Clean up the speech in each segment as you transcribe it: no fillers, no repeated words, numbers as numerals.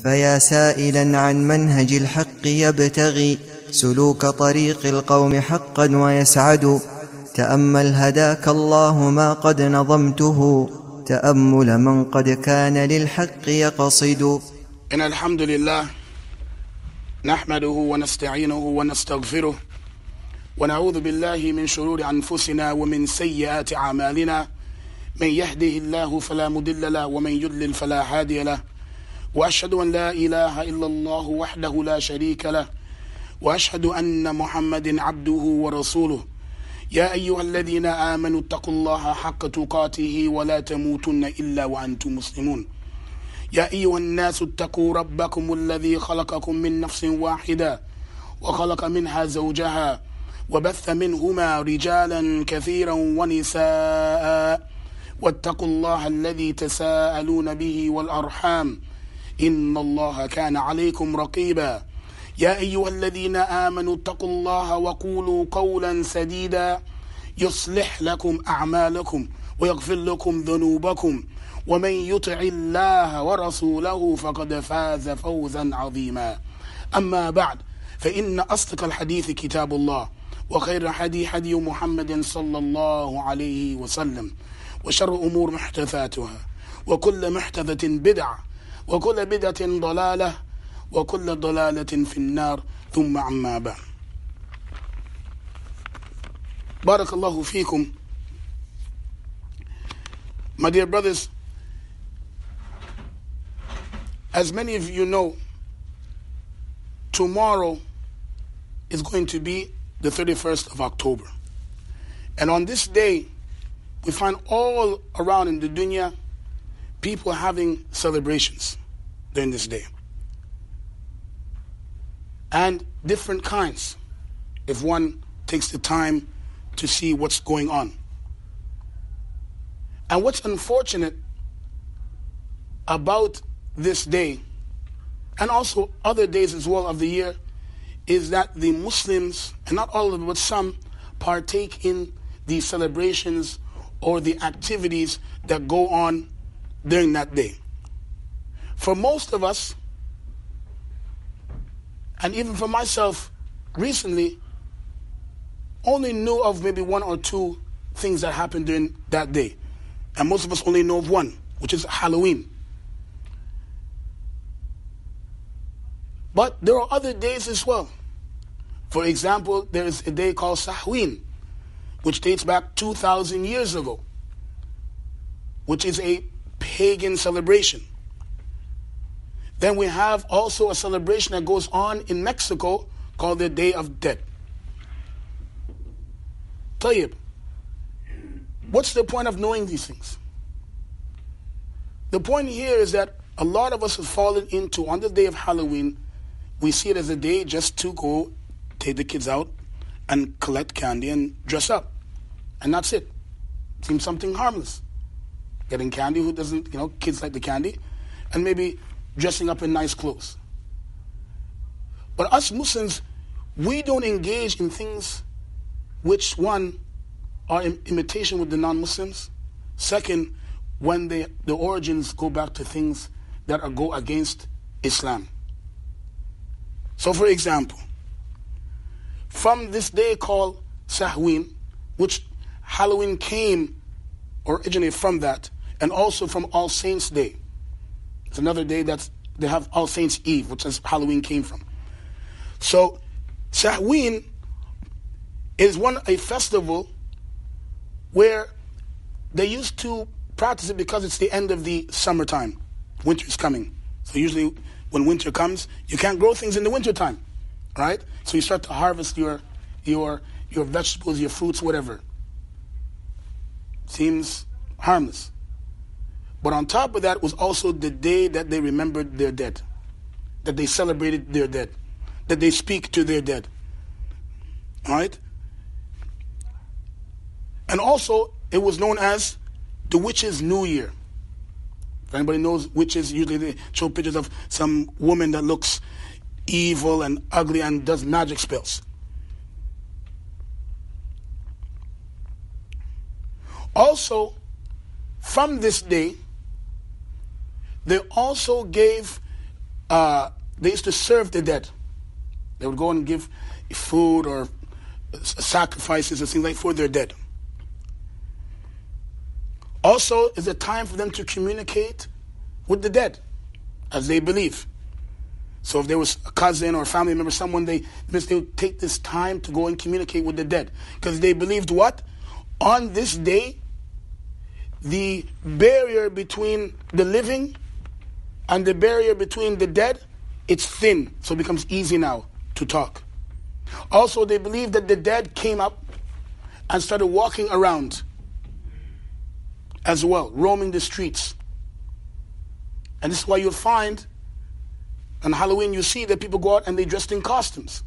فيا سائلا عن منهج الحق يبتغي سلوك طريق القوم حقا ويسعد، تأمل هداك الله ما قد نظمته، تأمل من قد كان للحق يقصد. إن الحمد لله نحمده ونستعينه ونستغفره ونعوذ بالله من شرور أنفسنا ومن سيئات أعمالنا، من يهده الله فلا مضل له ومن يضلل فلا هادي له، وأشهد أن لا إله إلا الله وحده لا شريك له، وأشهد أن محمدا عبده ورسوله. يا أيها الذين آمنوا اتقوا الله حق تقاته ولا تموتن إلا وأنتم مسلمون. يا أيها الناس اتقوا ربكم الذي خلقكم من نفس واحدة وخلق منها زوجها وبث منهما رجالا كثيرا ونساء، واتقوا الله الذي تساءلون به والأرحام إن الله كان عليكم رقيبا. يا أيها الذين آمنوا اتقوا الله وقولوا قولا سديدا يصلح لكم أعمالكم ويغفر لكم ذنوبكم، ومن يطع الله ورسوله فقد فاز فوزا عظيما. أما بعد، فإن أصدق الحديث كتاب الله، وخير حدي محمد صلى الله عليه وسلم، وشر أمور محدثاتها، وكل محدثة بدعة، وكل بدعة ضلالة، وكل ضلالة في النار، ثم عما بعد. بارك الله فيكم. My dear brothers, as many of you know, tomorrow is going to be the 31st of October. And on this day, we find all around in the dunya people having celebrations during this day. And different kinds, if one takes the time to see what's going on. And what's unfortunate about this day, and also other days as well of the year, is that the Muslims, and not all of them, but some, partake in the celebrations or the activities that go on during that day. For most of us, and even for myself recently, only knew of maybe one or two things that happened during that day. And most of us only know of one, which is Halloween. But there are other days as well. For example, there is a day called Sahween, which dates back 2,000 years ago, which is a pagan celebration. Then we have also a celebration that goes on in Mexico called the Day of Dead. Tayyib, what's the point of knowing these things? The point here is that a lot of us have fallen into, on the day of Halloween, we see it as a day just to go take the kids out and collect candy and dress up. And that's it. Seems something harmless. Getting candy, who doesn't, kids like the candy, and maybe dressing up in nice clothes. But us Muslims, we don't engage in things which, one, are in imitation with the non-Muslims. Second, when the origins go back to things that go against Islam. So for example, from this day called Sahween, which Halloween originated from that, and also from All Saints' Day. It's another day that they have All Saints' Eve, which is Halloween came from. So Sahween is a festival where they used to practice it because it's the end of the summertime. Winter is coming. So usually when winter comes, you can't grow things in the wintertime, right? So you start to harvest your vegetables, your fruits, whatever. Seems harmless. But on top of that was also the day that they remembered their dead, that they celebrated their dead, that they speak to their dead. All right? And also, it was known as the Witches' New Year. If anybody knows witches, usually they show pictures of some woman that looks evil and ugly and does magic spells. Also, from this day, they also gave they used to serve the dead. They would go and give food or sacrifices and things like for their dead. Also, is a time for them to communicate with the dead, as they believe. So if there was a cousin or a family member, someone, they would take this time to go and communicate with the dead. Because they believed what? On this day, the barrier between the living and the barrier between the dead, it's thin, so it becomes easy now to talk. Also, they believed that the dead came up and started walking around as well, roaming the streets. And this is why you'll find on Halloween, you see that people go out and they dressed in costumes.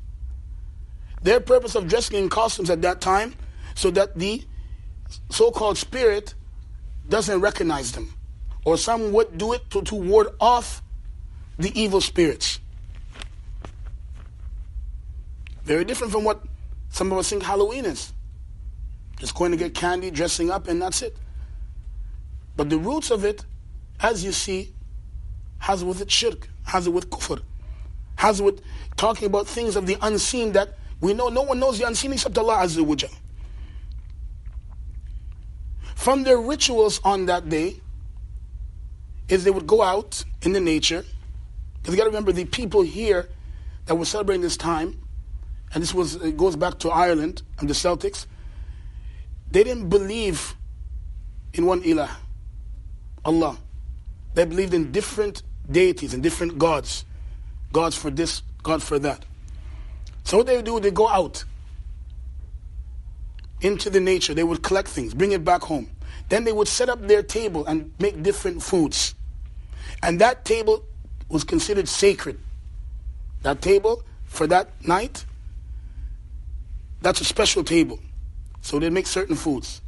Their purpose of dressing in costumes at that time, so that the so-called spirit doesn't recognize them. Or some would do it to ward off the evil spirits. Very different from what some of us think Halloween is. Just going to get candy, dressing up, and that's it. But the roots of it, as you see, has with it shirk, has it with kufr, has it with talking about things of the unseen that we know no one knows the unseen except Allah Azza wa Jal. From their rituals on that day is they would go out in the nature. Because you got to remember, the people here that were celebrating this time, and it goes back to Ireland and the Celtics, they didn't believe in one ilah, Allah. They believed in different deities and different gods. Gods for this, God for that. So what they would do, they go out into the nature. They would collect things, bring it back home. Then they would set up their table and make different foods. And that table was considered sacred. That table for that night, that's a special table. So they make certain foods.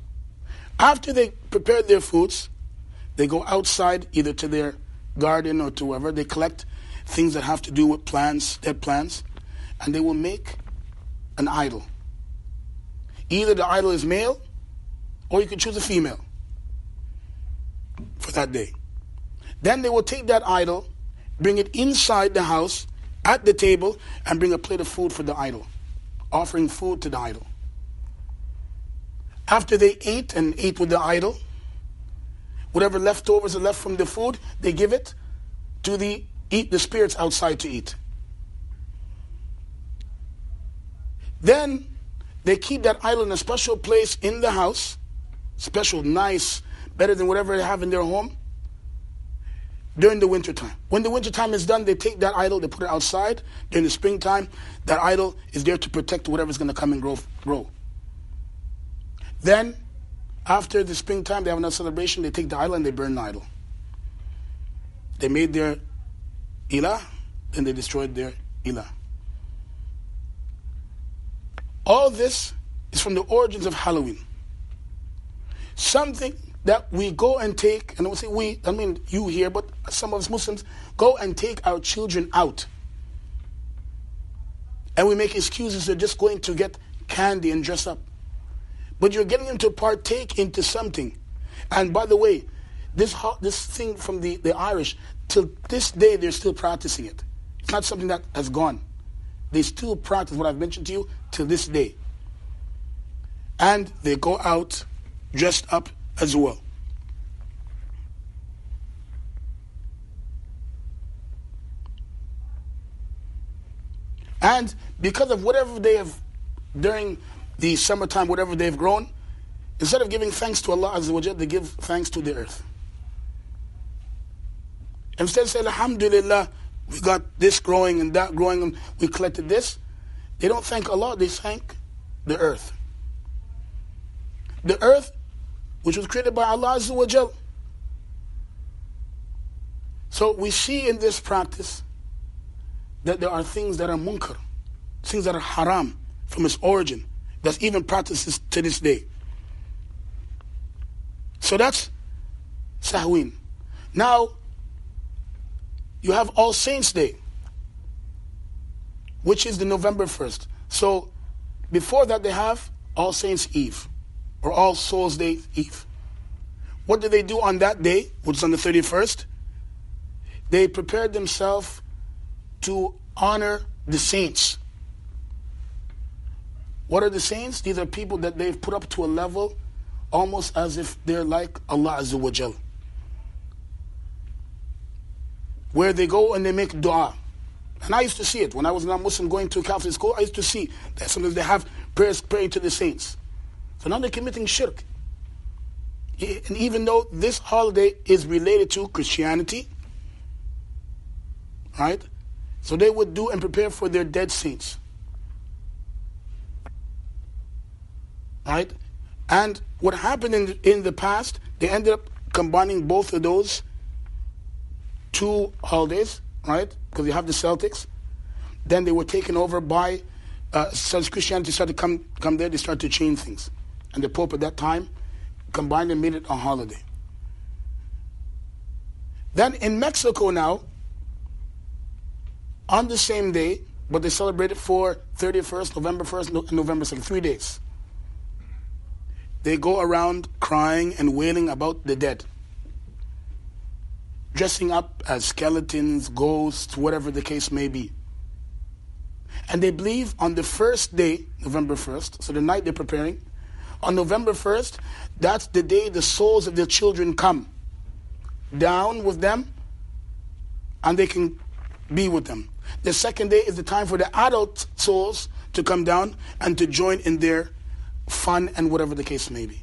After they prepared their foods, they go outside either to their garden or to wherever. They collect things that have to do with plants, dead plants, and they will make an idol. Either the idol is male, or you can choose a female for that day. Then they will take that idol, bring it inside the house, at the table, and bring a plate of food for the idol, offering food to the idol. After they ate with the idol, whatever leftovers are left from the food, they give it to the spirits outside to eat. Then they keep that idol in a special place in the house, special, nice, better than whatever they have in their home, during the winter time. When the winter time is done, they take that idol, they put it outside. During the springtime, that idol is there to protect whatever's going to come and grow. Then, after the springtime, they have another celebration. They take the idol and they burn the idol. They made their ilah, then they destroyed their ilah. All this is from the origins of Halloween. Something that we go and take, and I would say we, I mean you here, but some of us Muslims, go and take our children out. And we make excuses, they're just going to get candy and dress up. But you're getting them to partake into something. And by the way, this thing from the Irish, till this day they're still practicing it. It's not something that has gone. They still practice what I've mentioned to you till this day. And they go out dressed up as well. And because of whatever they have during the summertime, whatever they've grown, instead of giving thanks to Allah Azza wa Jal, they give thanks to the earth. Instead of saying, Alhamdulillah, we got this growing and that growing and we collected this, they don't thank Allah, they thank the earth. The earth, which was created by Allah Azza wa Jal. So we see in this practice that there are things that are munkar, things that are haram from its origin, that's even practices to this day. So that's Sahween. Now, you have All Saints Day, which is the November 1st. So, before that they have All Saints Eve, or All Souls Day Eve. What do they do on that day, which is on the 31st? They prepared themselves to honor the saints. What are the saints? These are people that they've put up to a level almost as if they're like Allah Azza wa Jal, where they go and they make dua. And I used to see it when I was non-Muslim going to Catholic school. I used to see that sometimes they have prayers praying to the saints. So now they're committing shirk. And even though this holiday is related to Christianity, right? So they would do and prepare for their dead saints. Right? And what happened in the past, they ended up combining both of those two holidays, right? Because you have the Celtics. Then they were taken over by, since Christianity started to come there, they started to change things. And the Pope at that time combined and made it a holiday. Then in Mexico now, on the same day, but they celebrate it for 31st, November 1st, and November 2nd, 3 days. They go around crying and wailing about the dead, dressing up as skeletons, ghosts, whatever the case may be. And they believe on the first day, November 1st, so the night they're preparing, on November 1st, that's the day the souls of their children come down with them and they can be with them. The second day is the time for the adult souls to come down and to join in their fun and whatever the case may be.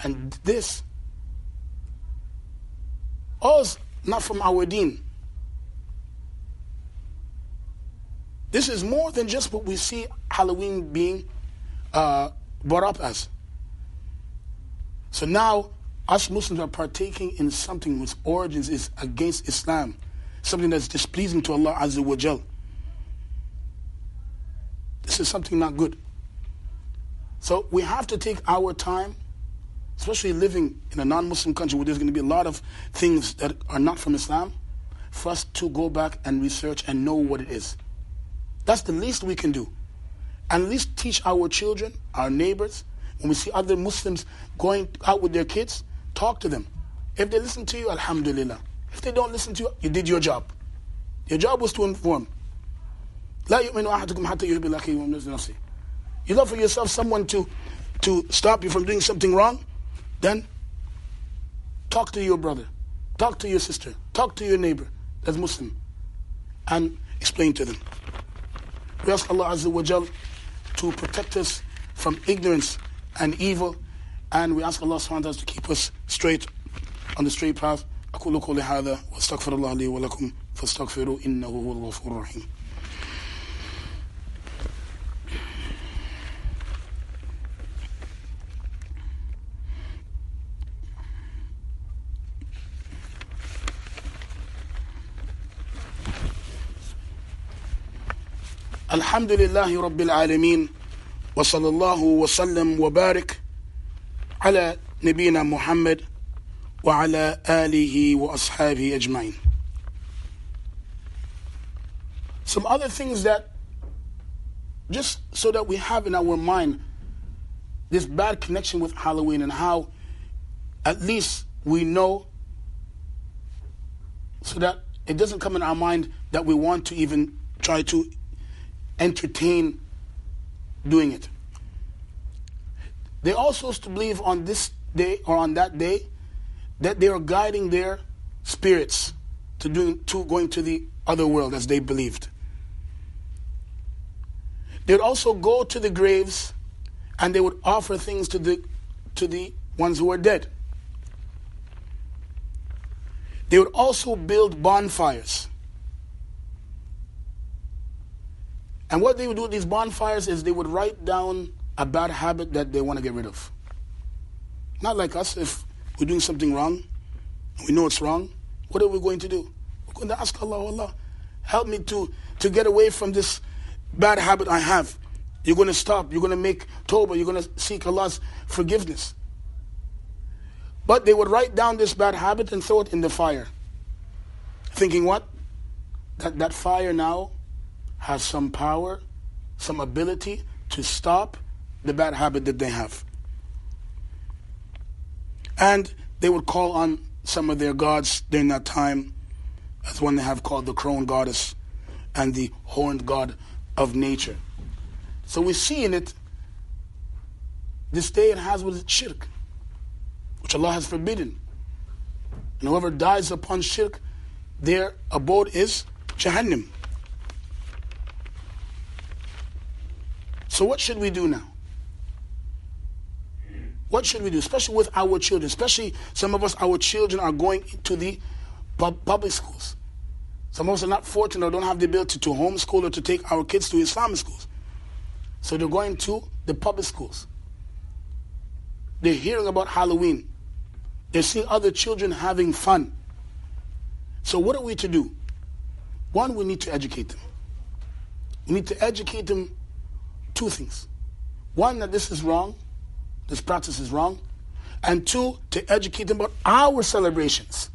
And this all is not from our deen. This is more than just what we see Halloween being brought up as. So now us Muslims are partaking in something whose origins is against Islam, something that's displeasing to Allah Azza wa Jal. This is something not good. So we have to take our time, especially living in a non-Muslim country where there's going to be a lot of things that are not from Islam, for us to go back and research and know what it is. That's the least we can do. And at least teach our children, our neighbors, when we see other Muslims going out with their kids, talk to them. If they listen to you, alhamdulillah. If they don't listen to you, you did your job. Your job was to inform. لا يؤمن أحدكم حتى يحب لأخيه ومثل نفسه. You love for yourself someone to stop you from doing something wrong, then talk to your brother, talk to your sister, talk to your neighbor that's Muslim, and explain to them. We ask Allah Azza wa Jal to protect us from ignorance and evil, and we ask Allah subhanahu wa ta'ala to keep us straight on the straight path. أقول قولي هذا واستغفر الله لي ولكم فاستغفروا إنه هو الغفور الرحيم. الحمد لله رب العالمين وصلى الله وسلم وبارك على نبينا محمد وعلى آله وأصحابه أجمعين. Some other things that, just so that we have in our mind this bad connection with Halloween, and how at least we know, so that it doesn't come in our mind that we want to even try to entertain doing it. They also used to believe on this day or on that day that they are guiding their spirits to going to the other world, as they believed. They would also go to the graves and they would offer things to the ones who are dead. They would also build bonfires. And what they would do with these bonfires is they would write down a bad habit that they want to get rid of. Not like us, if we're doing something wrong, we know it's wrong, what are we going to do? We're going to ask Allah, Allah, help me to get away from this bad habit I have. You're going to stop, you're going to make tawbah, you're going to seek Allah's forgiveness. But they would write down this bad habit and throw it in the fire. Thinking what? That fire now has some power, some ability to stop the bad habit that they have. And they would call on some of their gods during that time, That's one they have called the crone goddess and the horned god of nature. So we see in it, this day it has with it shirk, which Allah has forbidden. And whoever dies upon shirk, their abode is Jahannam. So what should we do now? What should we do? Especially with our children. Especially some of us, our children are going to the public schools. Some of us are not fortunate or don't have the ability to homeschool or to take our kids to Islamic schools. So they're going to the public schools. They're hearing about Halloween. They're seeing other children having fun. So what are we to do? One, we need to educate them. We need to educate them two things. One, that this is wrong, this practice is wrong. And two, to educate them about our celebrations.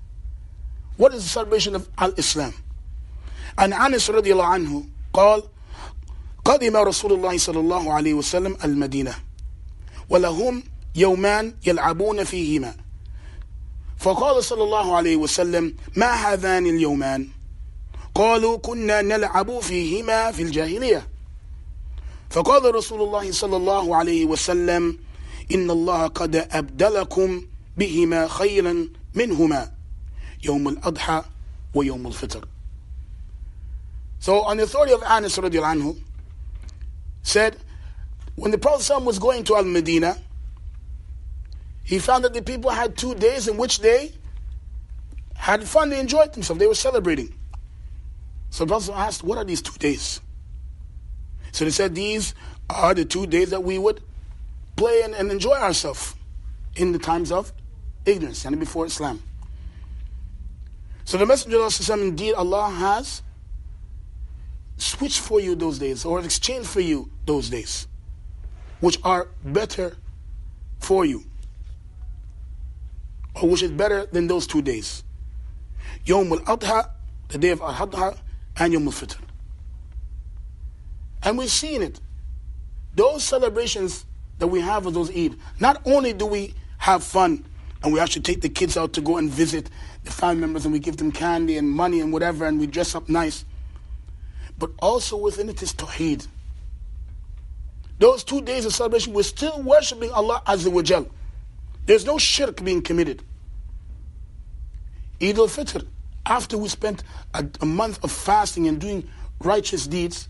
What is the celebration of Al-Islam? And Anas radiallahu anhu قال قدم رسول الله صلى الله عليه وسلم المدينة ولهم يومان يلعبون فيهما فقال صلى الله عليه وسلم ما هذان اليومان قالوا كنا نلعب فيهما في الجاهلية فقال رسول الله صلى الله عليه وسلم إن الله قد أبدلكم بهما خيرا منهما يوم الأضحى ويوم الفطر. So on the authority of Anas radiallahu anhu said, when the Prophet ﷺ was going to Al-Medina, he found that the people had 2 days in which they had fun, they enjoyed themselves, they were celebrating. So the Prophet asked, what are these 2 days? So they said, these are the 2 days that we would play and enjoy ourselves in the times of ignorance and before Islam. So the Messenger of Allah, indeed Allah has switched for you those days, or exchanged for you those days, which are better for you, or which is better than those 2 days. Yawm al-Adha, the day of Al-Adha, and Yawm al-Fitr. And we've seen it. Those celebrations that we have of those Eid, not only do we have fun, and we actually take the kids out to go and visit the family members, and we give them candy and money and whatever, and we dress up nice, but also within it is Tawheed. Those 2 days of celebration, we're still worshipping Allah Azza wa Jal. There's no shirk being committed. Eid al-Fitr, after we spent a month of fasting and doing righteous deeds,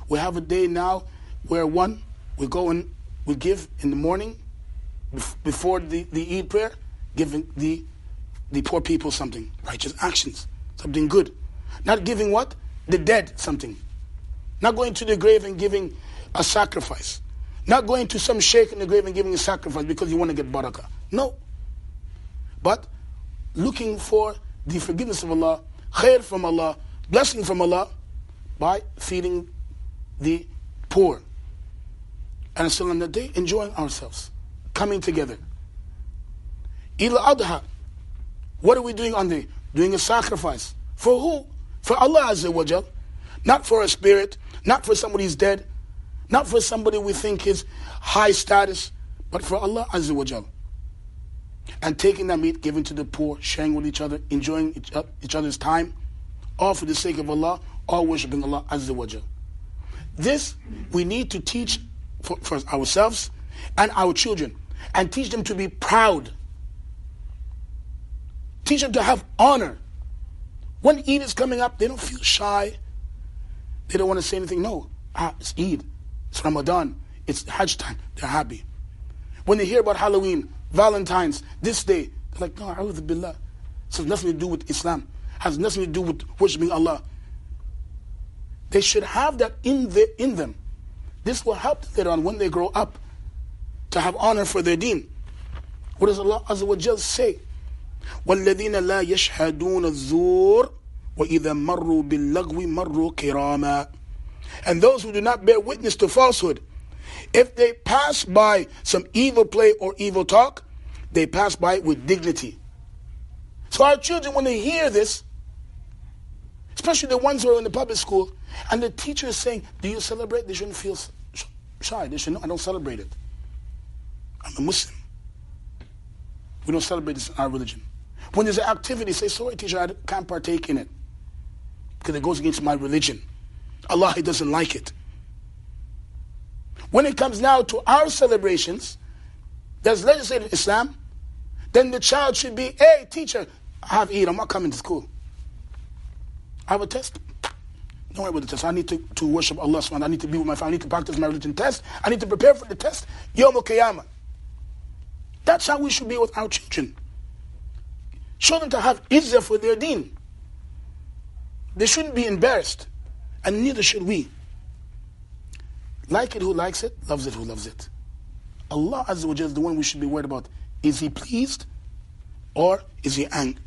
we have a day now where one, we go and we give in the morning, before the Eid prayer, giving the poor people something, righteous actions, something good. Not giving what? The dead something. Not going to the grave and giving a sacrifice. Not going to some sheikh in the grave and giving a sacrifice because you want to get barakah. No. But looking for the forgiveness of Allah, khair from Allah, blessing from Allah, by feeding the poor. And still on that day, enjoying ourselves, coming together. Eid al-Adha, what are we doing on the day? Doing a sacrifice. For who? For Allah Azza wa Jal. Not for a spirit, not for somebody who's dead, not for somebody we think is high status, but for Allah Azza wa Jal. And taking that meat, giving to the poor, sharing with each other, enjoying each other's time, all for the sake of Allah, all worshipping Allah Azza wa Jal. This we need to teach for ourselves and our children, and teach them to be proud. Teach them to have honor. When Eid is coming up, they don't feel shy. They don't want to say anything. No, it's Eid, it's Ramadan, it's Hajj time. They're happy. When they hear about Halloween, Valentine's, this day, they're like, no, a'udhu billah. This has nothing to do with Islam. Has nothing to do with worshiping Allah. They should have that in them. This will help them later on when they grow up to have honor for their deen. What does Allah Azza wa Jal say? وَالَّذِينَ لَا يَشْهَدُونَ الزُّورَ وَإِذَا مَرُّوا بِاللَّغْوِ مَرُّوا كِرَامًا. And those who do not bear witness to falsehood, if they pass by some evil play or evil talk, they pass by it with dignity. So our children, when they hear this, especially the ones who are in the public school, and the teacher is saying, do you celebrate? They shouldn't feel shy. They should know, I don't celebrate it. I'm a Muslim. We don't celebrate this in our religion. When there's an activity, say, sorry teacher, I can't partake in it because it goes against my religion. Allah, He doesn't like it. When it comes now to our celebrations, that's legislated Islam, then the child should be, hey teacher, I have Eid, I'm not coming to school. I have a test. Don't worry about the test. I need to worship Allah subhanahu wa ta'ala. I need to be with my family. I need to practice my religion test. I need to prepare for the test. Yawm al-Qiyamah. That's how we should be with our children. Show them to have izzah for their deen. They shouldn't be embarrassed. And neither should we. Like it who likes it, loves it who loves it. Allah Azza wa Jalla is the one we should be worried about. Is He pleased or is He angry?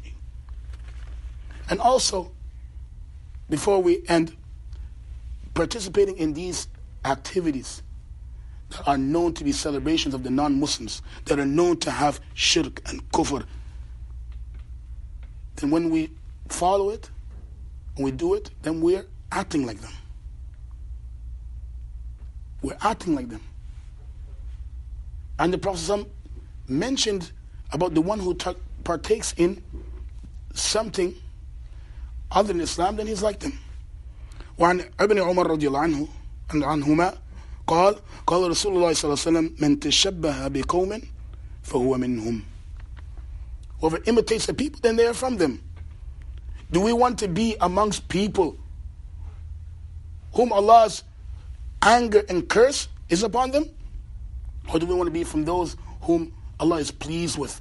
And also, before we end, participating in these activities that are known to be celebrations of the non-Muslims, that are known to have shirk and kufr, then when we follow it, when we do it, then we're acting like them. We're acting like them. And the Prophet mentioned about the one who partakes in something other than Islam, then he's like them. وعن ابن عمر رضي الله عنهما قال رسول الله صلى الله عليه وسلم من تشبه بقوم فهو منهم. Whoever imitates the people, then they are from them. Do we want to be amongst people whom Allah's anger and curse is upon them? Or do we want to be from those whom Allah is pleased with?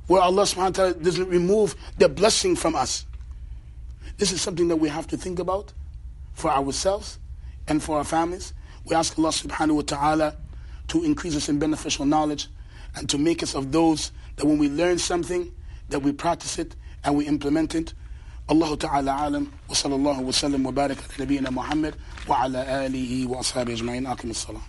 Where Allah subhanahu wa ta'ala doesn't remove the blessing from us. This is something that we have to think about for ourselves and for our families. We ask Allah subhanahu wa ta'ala to increase us in beneficial knowledge and to make us of those that when we learn something, that we practice it and we implement it. Allah ta'ala alam wa sallallahu wa sallam wa barak ala nabiyyina Muhammad wa ala alihi wa ashabihi ajma'in. Aqim as-salam.